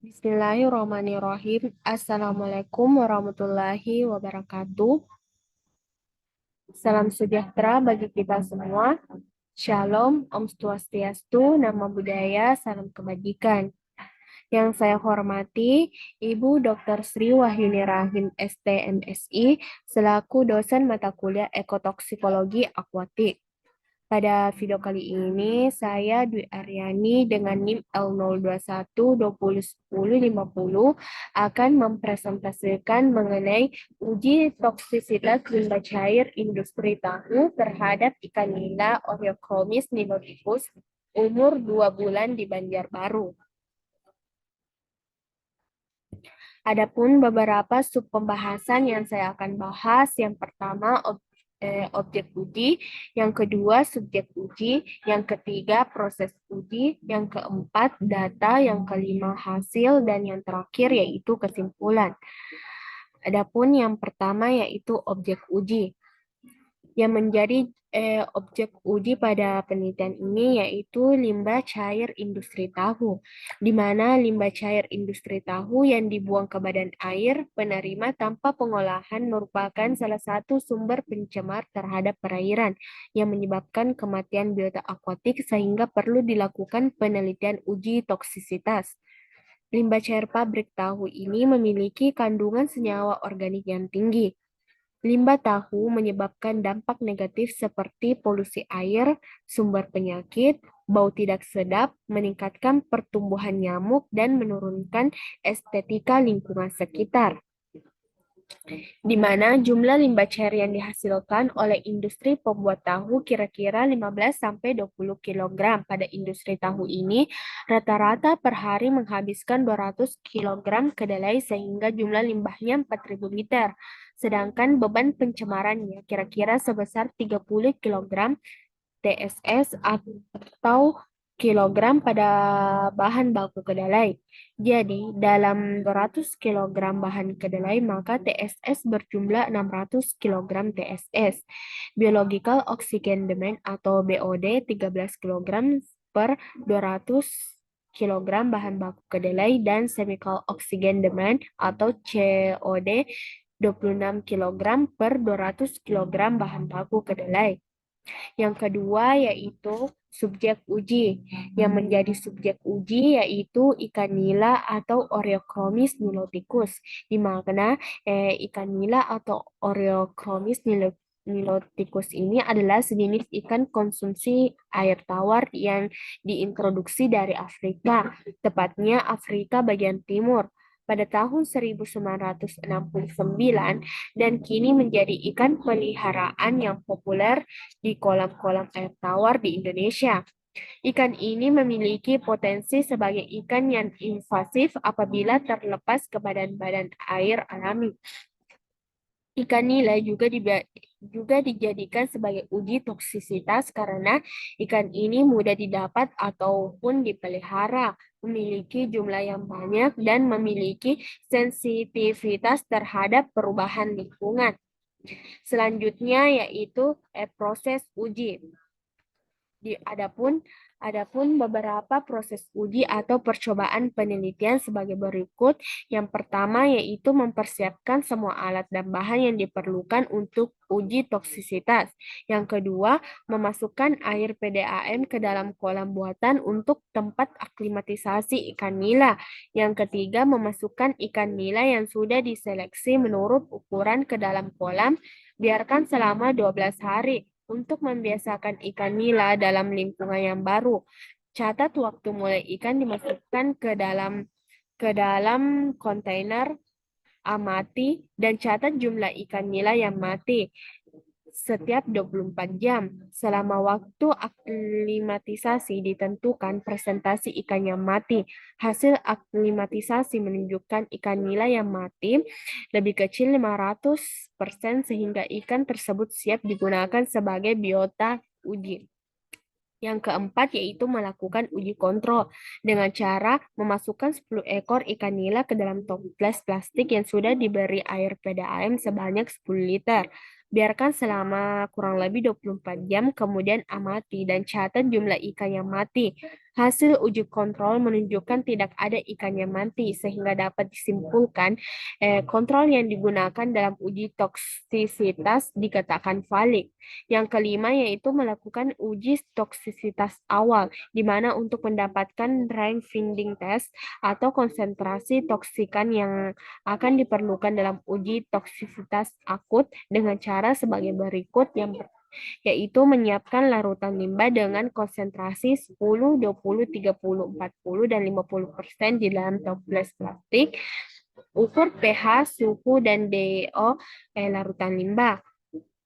Bismillahirrahmanirrahim. Assalamualaikum warahmatullahi wabarakatuh. Salam sejahtera bagi kita semua. Shalom, Om Swastiastu, Namo Buddhaya, salam kebajikan. Yang saya hormati Ibu Dr. Sri Wahyuni Rahim STMSI selaku dosen mata kuliah Ekotoksikologi Akuatik. Pada video kali ini, saya Dwi Aryani dengan NIM L021-2010-50 akan mempresentasikan mengenai uji toksisitas limbah cair industri tahu terhadap ikan nila Oreochromis niloticus umur 2 bulan di Banjarbaru. Adapun beberapa sub pembahasan yang saya akan bahas, yang pertama objek uji, yang kedua subjek uji, yang ketiga proses uji, yang keempat data, yang kelima hasil, dan yang terakhir yaitu kesimpulan. Adapun yang pertama yaitu objek uji. Yang menjadi objek uji pada penelitian ini yaitu limbah cair industri tahu, di mana limbah cair industri tahu yang dibuang ke badan air penerima tanpa pengolahan merupakan salah satu sumber pencemar terhadap perairan yang menyebabkan kematian biota akuatik sehingga perlu dilakukan penelitian uji toksisitas. Limbah cair pabrik tahu ini memiliki kandungan senyawa organik yang tinggi. Limbah tahu menyebabkan dampak negatif seperti polusi air, sumber penyakit, bau tidak sedap, meningkatkan pertumbuhan nyamuk, dan menurunkan estetika lingkungan sekitar. Di mana jumlah limbah cair yang dihasilkan oleh industri pembuat tahu kira-kira 15-20 kg. Pada industri tahu ini, rata-rata per hari menghabiskan 200 kg kedelai sehingga jumlah limbahnya 4.000 liter. Sedangkan beban pencemarannya kira-kira sebesar 30 kg TSS atau kilogram pada bahan baku kedelai. Jadi, dalam 200 kg bahan kedelai, maka TSS berjumlah 600 kg TSS. Biological Oxygen Demand atau BOD 13 kg per 200 kg bahan baku kedelai dan Chemical Oxygen Demand atau COD 26 kg per 200 kg bahan baku kedelai. Yang kedua yaitu subjek uji. Yang menjadi subjek uji yaitu ikan nila atau Oreochromis niloticus. Di mana ikan nila atau Oreochromis niloticus ini adalah sejenis ikan konsumsi air tawar yang diintroduksi dari Afrika, tepatnya Afrika bagian timur pada tahun 1969 dan kini menjadi ikan peliharaan yang populer di kolam-kolam air tawar di Indonesia. Ikan ini memiliki potensi sebagai ikan yang invasif apabila terlepas ke badan-badan air alami. Ikan nila juga dijadikan sebagai uji toksisitas karena ikan ini mudah didapat ataupun dipelihara, memiliki jumlah yang banyak, dan memiliki sensitivitas terhadap perubahan lingkungan. Selanjutnya yaitu proses uji. Adapun beberapa proses uji atau percobaan penelitian sebagai berikut. Yang pertama yaitu mempersiapkan semua alat dan bahan yang diperlukan untuk uji toksisitas. Yang kedua, memasukkan air PDAM ke dalam kolam buatan untuk tempat aklimatisasi ikan nila. Yang ketiga, memasukkan ikan nila yang sudah diseleksi menurut ukuran ke dalam kolam, biarkan selama 12 hari untuk membiasakan ikan nila dalam lingkungan yang baru. Catat waktu mulai ikan dimasukkan ke dalam kontainer amati dan catat jumlah ikan nila yang mati setiap 24 jam. Selama waktu aklimatisasi ditentukan presentasi ikan yang mati. Hasil aklimatisasi menunjukkan ikan nila yang mati lebih kecil 500% sehingga ikan tersebut siap digunakan sebagai biota uji. Yang keempat yaitu melakukan uji kontrol dengan cara memasukkan 10 ekor ikan nila ke dalam toples plastik yang sudah diberi air PDAM sebanyak 10 liter. Biarkan selama kurang lebih 24 jam, kemudian amati dan catat jumlah ikan yang mati. Hasil uji kontrol menunjukkan tidak ada ikan yang mati, sehingga dapat disimpulkan kontrol yang digunakan dalam uji toksisitas dikatakan valid. Yang kelima yaitu melakukan uji toksisitas awal, di mana untuk mendapatkan range finding test atau konsentrasi toksikan yang akan diperlukan dalam uji toksisitas akut dengan cara sebagai berikut yaitu menyiapkan larutan limbah dengan konsentrasi 10, 20, 30, 40, dan 50% di dalam toples plastik, ukur pH, suhu, dan DO larutan limbah.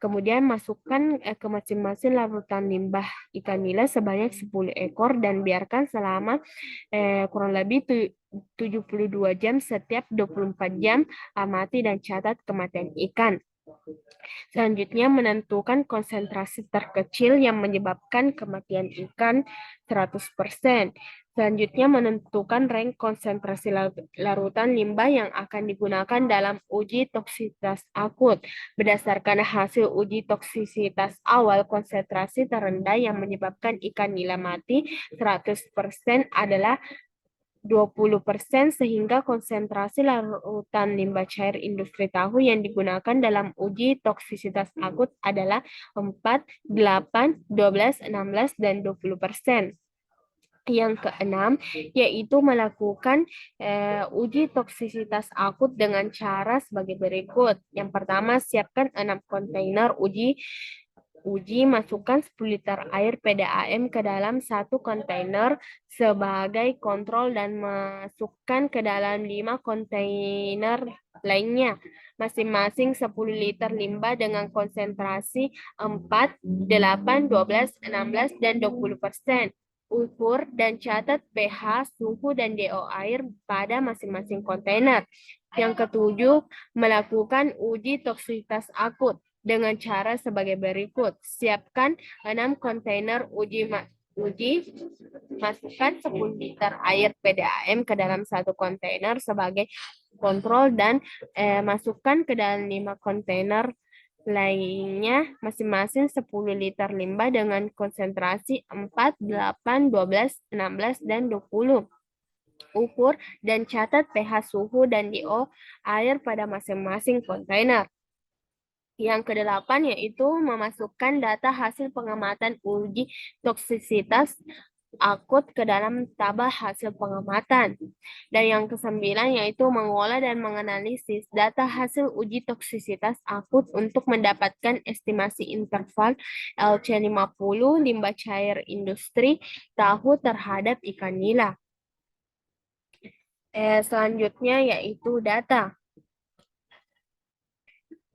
Kemudian masukkan ke masing-masing larutan limbah ikan nila sebanyak 10 ekor dan biarkan selama kurang lebih 72 jam. Setiap 24 jam amati dan catat kematian ikan. Selanjutnya menentukan konsentrasi terkecil yang menyebabkan kematian ikan 100%. Selanjutnya menentukan range konsentrasi larutan limbah yang akan digunakan dalam uji toksisitas akut. Berdasarkan hasil uji toksisitas awal, konsentrasi terendah yang menyebabkan ikan nila mati 100% adalah 20%, sehingga konsentrasi larutan limbah cair industri tahu yang digunakan dalam uji toksisitas akut adalah 4, 8, 12, 16, dan 20%. Yang keenam, yaitu melakukan uji toksisitas akut dengan cara sebagai berikut. Yang pertama, siapkan 6 kontainer uji. Masukkan 10 liter air PDAM ke dalam satu kontainer sebagai kontrol dan masukkan ke dalam 5 kontainer lainnya, masing-masing 10 liter limbah dengan konsentrasi 4, 8, 12, 16, dan 20%. Ukur dan catat pH, suhu, dan DO air pada masing-masing kontainer. Yang ketujuh, melakukan uji toksisitas akut dengan cara sebagai berikut. Siapkan 6 kontainer uji, masukkan 10 liter air PDAM ke dalam satu kontainer sebagai kontrol dan masukkan ke dalam 5 kontainer lainnya masing-masing 10 liter limbah dengan konsentrasi 4, 8, 12, 16, dan 20. Ukur dan catat pH, suhu, dan DO air pada masing-masing kontainer. Yang kedelapan yaitu memasukkan data hasil pengamatan uji toksisitas akut ke dalam tabel hasil pengamatan. Dan yang kesembilan yaitu mengolah dan menganalisis data hasil uji toksisitas akut untuk mendapatkan estimasi interval LC50 limbah cair industri tahu terhadap ikan nila. Selanjutnya yaitu data.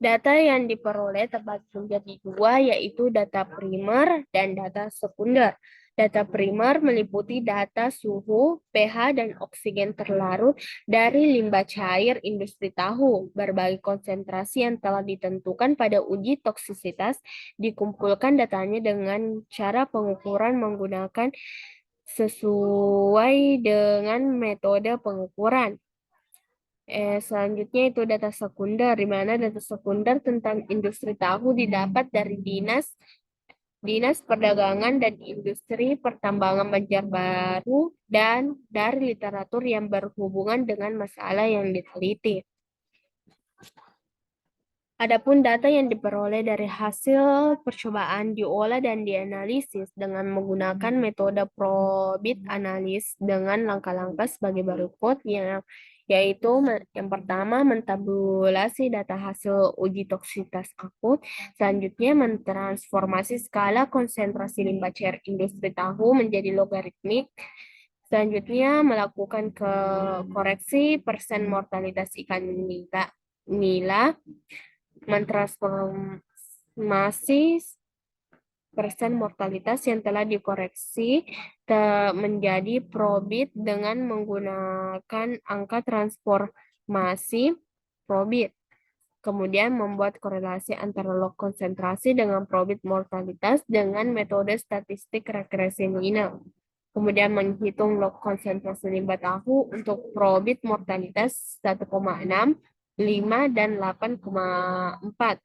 Data yang diperoleh terbagi menjadi dua, yaitu data primer dan data sekunder. Data primer meliputi data suhu, pH, dan oksigen terlarut dari limbah cair industri tahu. Berbagai konsentrasi yang telah ditentukan pada uji toksisitas dikumpulkan datanya dengan cara pengukuran menggunakan sesuai dengan metode pengukuran. Selanjutnya itu data sekunder, di mana data sekunder tentang industri tahu didapat dari Dinas Perdagangan dan Industri Pertambangan Banjarbaru dan dari literatur yang berhubungan dengan masalah yang diteliti. Adapun data yang diperoleh dari hasil percobaan diolah dan dianalisis dengan menggunakan metode probit analis dengan langkah-langkah sebagai berikut, yaitu yang pertama mentabulasi data hasil uji toksisitas akut, selanjutnya mentransformasi skala konsentrasi limbah cair industri tahu menjadi logaritmik, selanjutnya melakukan koreksi persen mortalitas ikan nila, mentransformasi persen mortalitas yang telah dikoreksi menjadi probit dengan menggunakan angka transformasi probit. Kemudian membuat korelasi antara log konsentrasi dengan probit mortalitas dengan metode statistik regresi nominal. Kemudian menghitung log konsentrasi limbah tahu untuk probit mortalitas 1,6, 5, dan 8,4.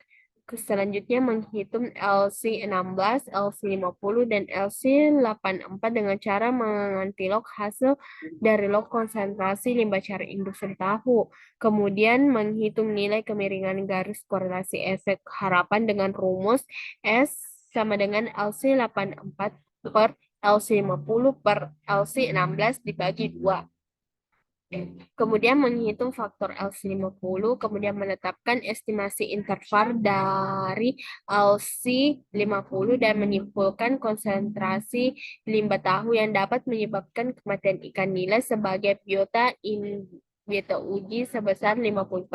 Selanjutnya menghitung LC16, LC50, dan LC84 dengan cara mengantilog hasil dari log konsentrasi limbah cair industri tahu. Kemudian menghitung nilai kemiringan garis korelasi efek harapan dengan rumus S sama dengan LC84 per LC50 per LC16 dibagi 2. Kemudian menghitung faktor LC50, kemudian menetapkan estimasi interval dari LC50 dan menyimpulkan konsentrasi limbah tahu yang dapat menyebabkan kematian ikan nila sebagai biota uji sebesar 50%.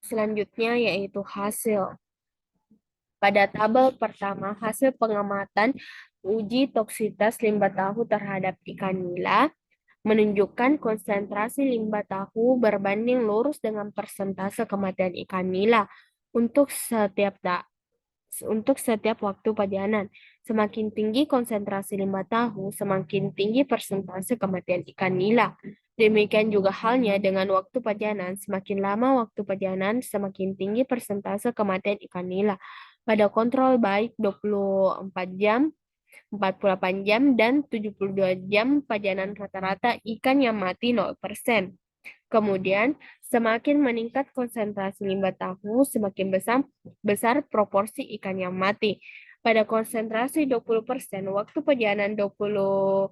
Selanjutnya yaitu hasil. Pada tabel pertama, hasil pengamatan uji toksitas limbah tahu terhadap ikan nila menunjukkan konsentrasi limbah tahu berbanding lurus dengan persentase kematian ikan nila untuk setiap waktu pajanan. Semakin tinggi konsentrasi limbah tahu, semakin tinggi persentase kematian ikan nila. Demikian juga halnya dengan waktu pajanan. Semakin lama waktu pajanan, semakin tinggi persentase kematian ikan nila. Pada kontrol baik 24 jam, 48 jam, dan 72 jam pajanan rata-rata ikan yang mati 0%. Kemudian, semakin meningkat konsentrasi limbah tahu, semakin besar proporsi ikan yang mati. Pada konsentrasi 20%, waktu perjalanan 24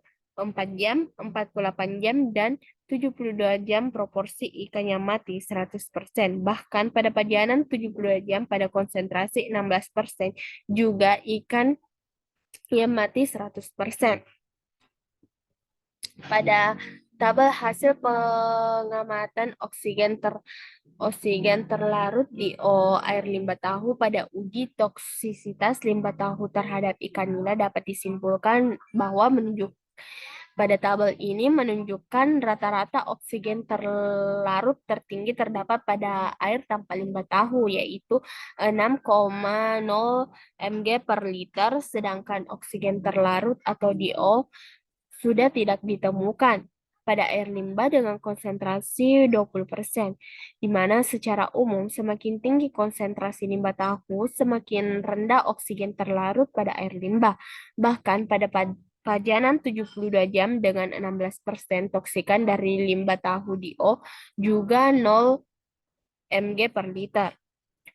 jam, 48 jam, dan 72 jam proporsi ikan yang mati 100%. Bahkan pada perjalanan 72 jam pada konsentrasi 16%, juga ikan yang mati 100%. Pada tabel hasil pengamatan oksigen terlarut di air limbah tahu pada uji toksisitas limbah tahu terhadap ikan nila dapat disimpulkan bahwa pada tabel ini menunjukkan rata-rata oksigen terlarut tertinggi terdapat pada air tanpa limbah tahu, yaitu 6,0 mg per liter, sedangkan oksigen terlarut atau DO sudah tidak ditemukan pada air limbah dengan konsentrasi 20%, di mana secara umum semakin tinggi konsentrasi limbah tahu, semakin rendah oksigen terlarut pada air limbah. Bahkan pada pajanan 72 jam dengan 16% toksikan dari limbah tahu DO juga 0 mg per liter.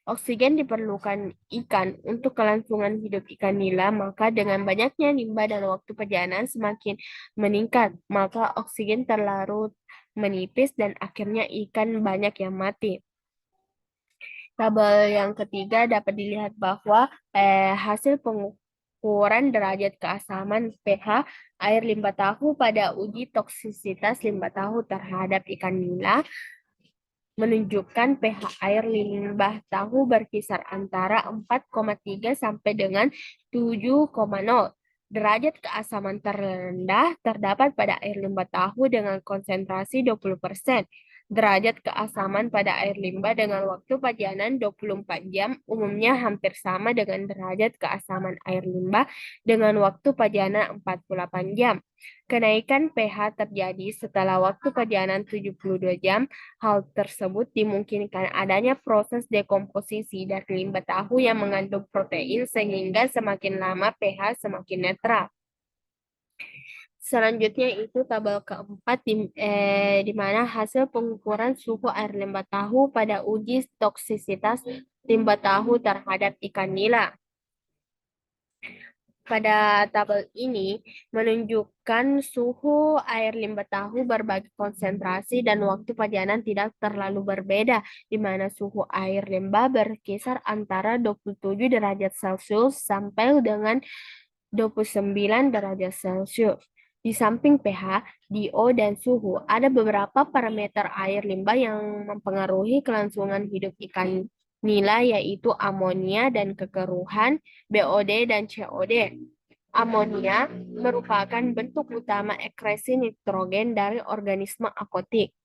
Oksigen diperlukan ikan untuk kelangsungan hidup ikan nila, maka dengan banyaknya limbah dan waktu perjalanan semakin meningkat, maka oksigen terlarut menipis dan akhirnya ikan banyak yang mati. Tabel yang ketiga dapat dilihat bahwa hasil pengukuran derajat keasaman pH air limbah tahu pada uji toksisitas limbah tahu terhadap ikan nila menunjukkan pH air limbah tahu berkisar antara 4,3 sampai dengan 7,0. Derajat keasaman terendah terdapat pada air limbah tahu dengan konsentrasi 20%. Derajat keasaman pada air limbah dengan waktu pajanan 24 jam umumnya hampir sama dengan derajat keasaman air limbah dengan waktu pajanan 48 jam. Kenaikan pH terjadi setelah waktu pajanan 72 jam. Hal tersebut dimungkinkan adanya proses dekomposisi dari limbah tahu yang mengandung protein sehingga semakin lama pH semakin netral. Selanjutnya itu tabel keempat di mana hasil pengukuran suhu air limbah tahu pada uji toksisitas limbah tahu terhadap ikan nila. Pada tabel ini menunjukkan suhu air limbah tahu berbagai konsentrasi dan waktu pajanan tidak terlalu berbeda, di mana suhu air limbah berkisar antara 27 derajat Celcius sampai dengan 29 derajat Celcius. Di samping pH, DO, dan suhu, ada beberapa parameter air limbah yang mempengaruhi kelangsungan hidup ikan nila, yaitu amonia dan kekeruhan, BOD dan COD. Amonia merupakan bentuk utama ekskresi nitrogen dari organisme akotik.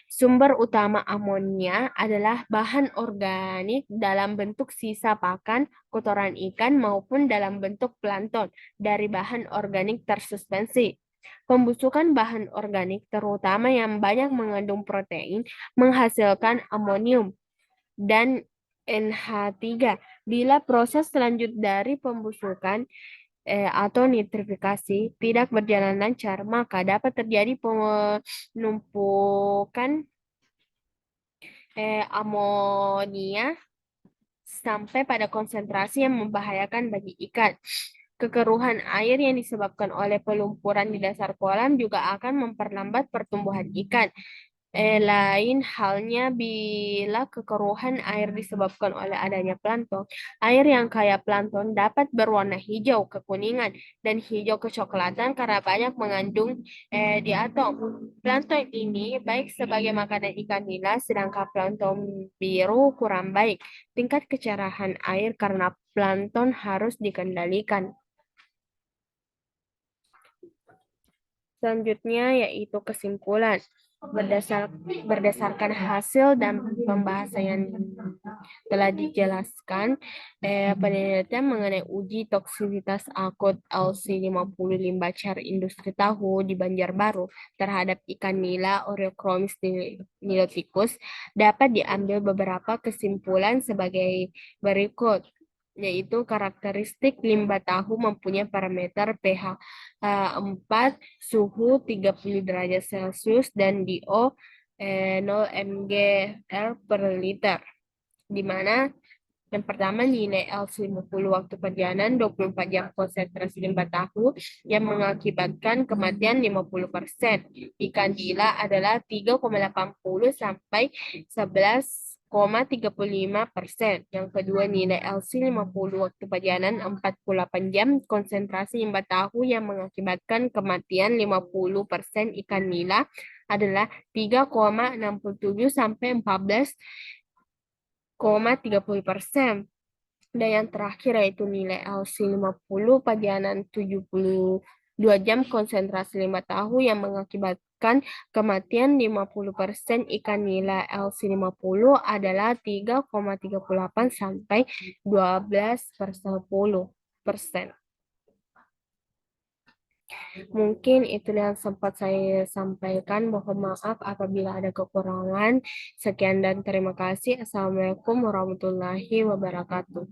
Sumber utama amonia adalah bahan organik dalam bentuk sisa pakan, kotoran ikan, maupun dalam bentuk plankton dari bahan organik tersuspensi. Pembusukan bahan organik, terutama yang banyak mengandung protein, menghasilkan amonium dan NH3. Bila proses selanjut dari pembusukan atau nitrifikasi tidak berjalan lancar, maka dapat terjadi penumpukan amonia sampai pada konsentrasi yang membahayakan bagi ikan. Kekeruhan air yang disebabkan oleh pelumpuran di dasar kolam juga akan memperlambat pertumbuhan ikan. Lain halnya bila kekeruhan air disebabkan oleh adanya plankton. Air yang kaya plankton dapat berwarna hijau kekuningan dan hijau kecoklatan karena banyak mengandung diatom. Plankton ini baik sebagai makanan ikan nila, sedangkan plankton biru kurang baik. Tingkat kecerahan air karena plankton harus dikendalikan. Selanjutnya yaitu kesimpulan. Berdasarkan hasil dan pembahasan yang telah dijelaskan, penelitian mengenai uji toksisitas akut LC50 limbah car industri tahu di Banjarbaru terhadap ikan nila Oreochromis niloticus dapat diambil beberapa kesimpulan sebagai berikut, yaitu karakteristik limbah tahu mempunyai parameter pH 4, suhu 30 derajat Celcius, dan DO 0 mgl per liter, di mana yang pertama nilai L50 waktu perjalanan 24 jam konsentrasi limbah tahu yang mengakibatkan kematian 50%. Ikan nila adalah 3,80 sampai 11,35%. Yang kedua nilai LC50 waktu perjalanan 48 jam konsentrasi limbah tahu yang mengakibatkan kematian 50% ikan nila adalah 3,67 sampai 14,30%. Dan yang terakhir yaitu nilai LC50 pajanan 72 jam konsentrasi limbah tahu yang mengakibatkan kematian 50% ikan nila LC50 adalah 3,38 sampai 12/10%. Mungkin itu yang sempat saya sampaikan. Mohon maaf apabila ada kekurangan. Sekian dan terima kasih. Assalamualaikum warahmatullahi wabarakatuh.